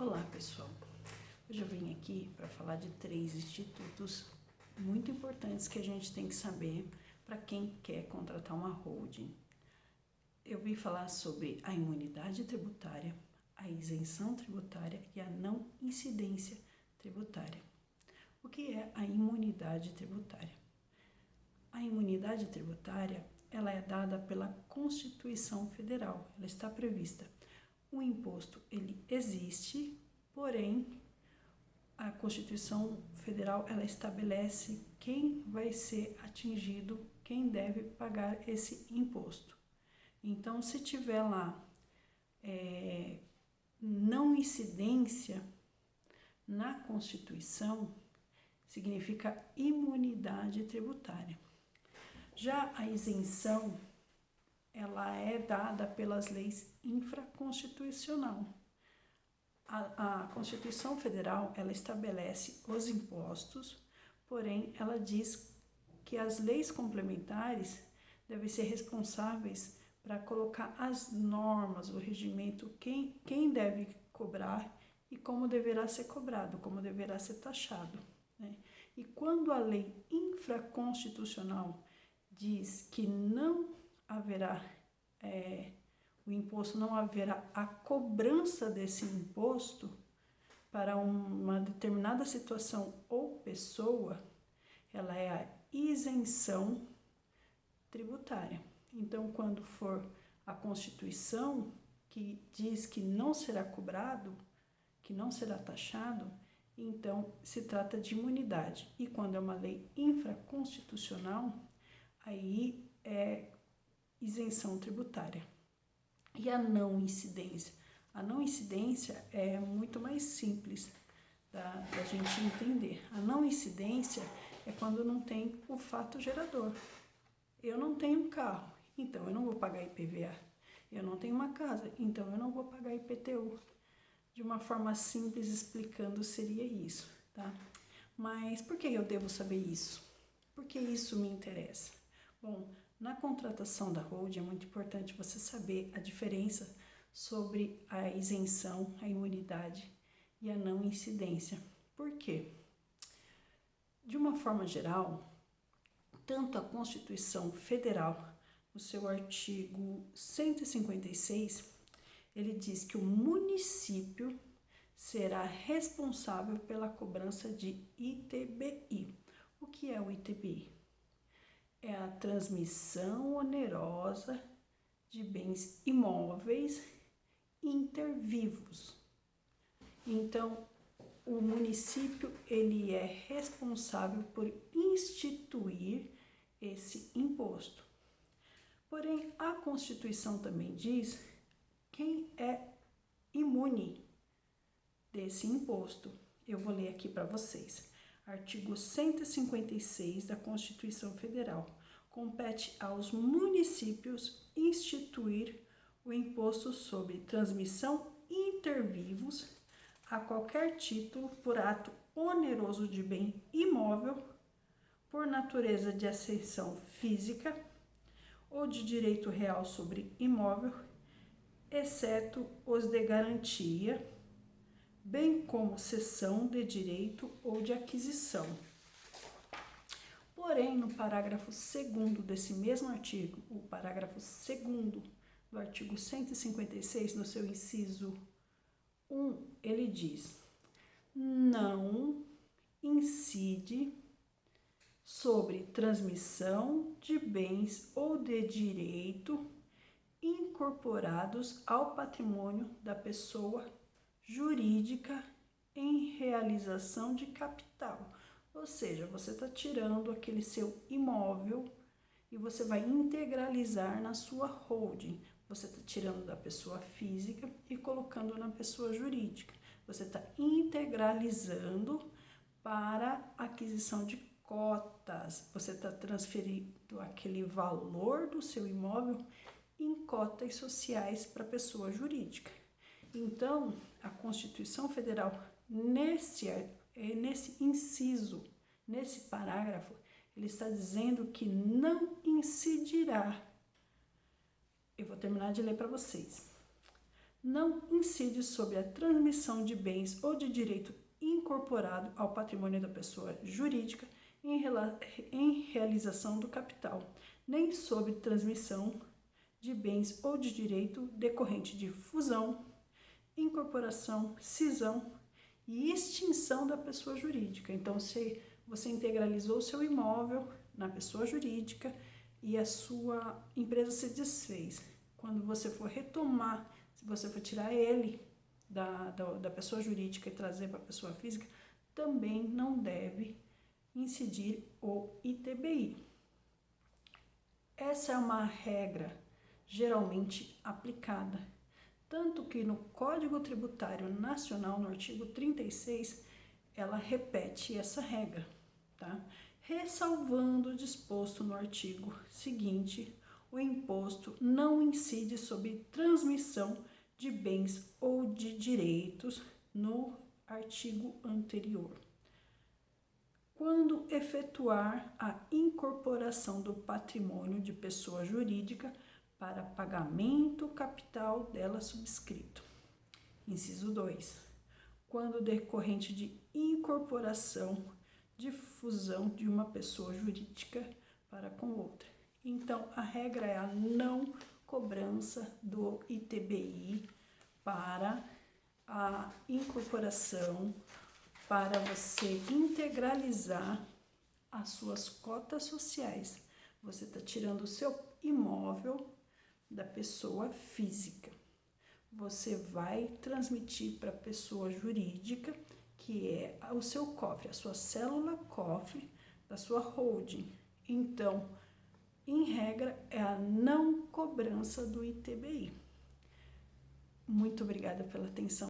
Olá pessoal, hoje eu vim aqui para falar de 3 institutos muito importantes que a gente tem que saber para quem quer contratar uma holding. Eu vim falar sobre a imunidade tributária, a isenção tributária e a não incidência tributária. O que é a imunidade tributária? A imunidade tributária ela é dada pela Constituição Federal, ela está prevista. O imposto ele existe, porém a Constituição Federal ela estabelece quem vai ser atingido, quem deve pagar esse imposto. Então, se tiver lá não incidência na Constituição, significa imunidade tributária. Já a isenção ela é dada pelas leis infraconstitucional. A Constituição Federal, ela estabelece os impostos, porém, ela diz que as leis complementares devem ser responsáveis para colocar as normas, o regimento, quem deve cobrar e como deverá ser cobrado, como deverá ser taxado, né? E quando a lei infraconstitucional diz que não haverá o imposto, não haverá a cobrança desse imposto para uma determinada situação ou pessoa, ela é a isenção tributária. Então, quando for a Constituição que diz que não será cobrado, que não será taxado, então se trata de imunidade. E quando é uma lei infraconstitucional, aí é isenção tributária. E a não incidência? A não incidência é muito mais simples da gente entender. A não incidência é quando não tem o fato gerador. Eu não tenho um carro, então eu não vou pagar IPVA. Eu não tenho uma casa, então eu não vou pagar IPTU. De uma forma simples explicando seria isso, tá? Mas por que eu devo saber isso? Por que isso me interessa? Bom, na contratação da holding é muito importante você saber a diferença sobre a isenção, a imunidade e a não incidência. Por quê? De uma forma geral, tanto a Constituição Federal, no seu artigo 156, ele diz que o município será responsável pela cobrança de ITBI. O que é o ITBI? É a transmissão onerosa de bens imóveis intervivos. Então, o município ele é responsável por instituir esse imposto. Porém, a Constituição também diz quem é imune desse imposto. Eu vou ler aqui para vocês. Artigo 156 da Constituição Federal. Compete aos municípios instituir o imposto sobre transmissão intervivos a qualquer título por ato oneroso de bem imóvel, por natureza de acessão física ou de direito real sobre imóvel, exceto os de garantia, bem como cessão de direito ou de aquisição. Porém, no parágrafo 2º desse mesmo artigo, o parágrafo 2º do artigo 156, no seu inciso 1, ele diz: não incide sobre transmissão de bens ou de direito incorporados ao patrimônio da pessoa jurídica em realização de capital. Ou seja, você está tirando aquele seu imóvel e você vai integralizar na sua holding. Você está tirando da pessoa física e colocando na pessoa jurídica. Você está integralizando para aquisição de cotas. Você está transferindo aquele valor do seu imóvel em cotas sociais para a pessoa jurídica. Então, a Constituição Federal, nesse inciso, nesse parágrafo, ele está dizendo que não incidirá. Eu vou terminar de ler para vocês. não incide sobre a transmissão de bens ou de direito incorporado ao patrimônio da pessoa jurídica em realização do capital, nem sobre transmissão de bens ou de direito decorrente de fusão, incorporação, cisão e extinção da pessoa jurídica. Então, se você integralizou o seu imóvel na pessoa jurídica e a sua empresa se desfez, quando você for retomar, se você for tirar ele da pessoa jurídica e trazer para a pessoa física, também não deve incidir o ITBI. Essa é uma regra geralmente aplicada, tanto que no Código Tributário Nacional, no artigo 36, ela repete essa regra, tá? Ressalvando o disposto no artigo seguinte, o imposto não incide sobre transmissão de bens ou de direitos no artigo anterior. Quando efetuar a incorporação do patrimônio de pessoa jurídica para pagamento capital dela subscrito. Inciso 2. Quando decorrente de incorporação de fusão de uma pessoa jurídica para com outra. Então, a regra é a não cobrança do ITBI para a incorporação, para você integralizar as suas cotas sociais. Você está tirando o seu imóvel da pessoa física. Você vai transmitir para a pessoa jurídica, que é o seu cofre, a sua célula cofre da sua holding. Então, em regra, é a não cobrança do ITBI. Muito obrigada pela atenção.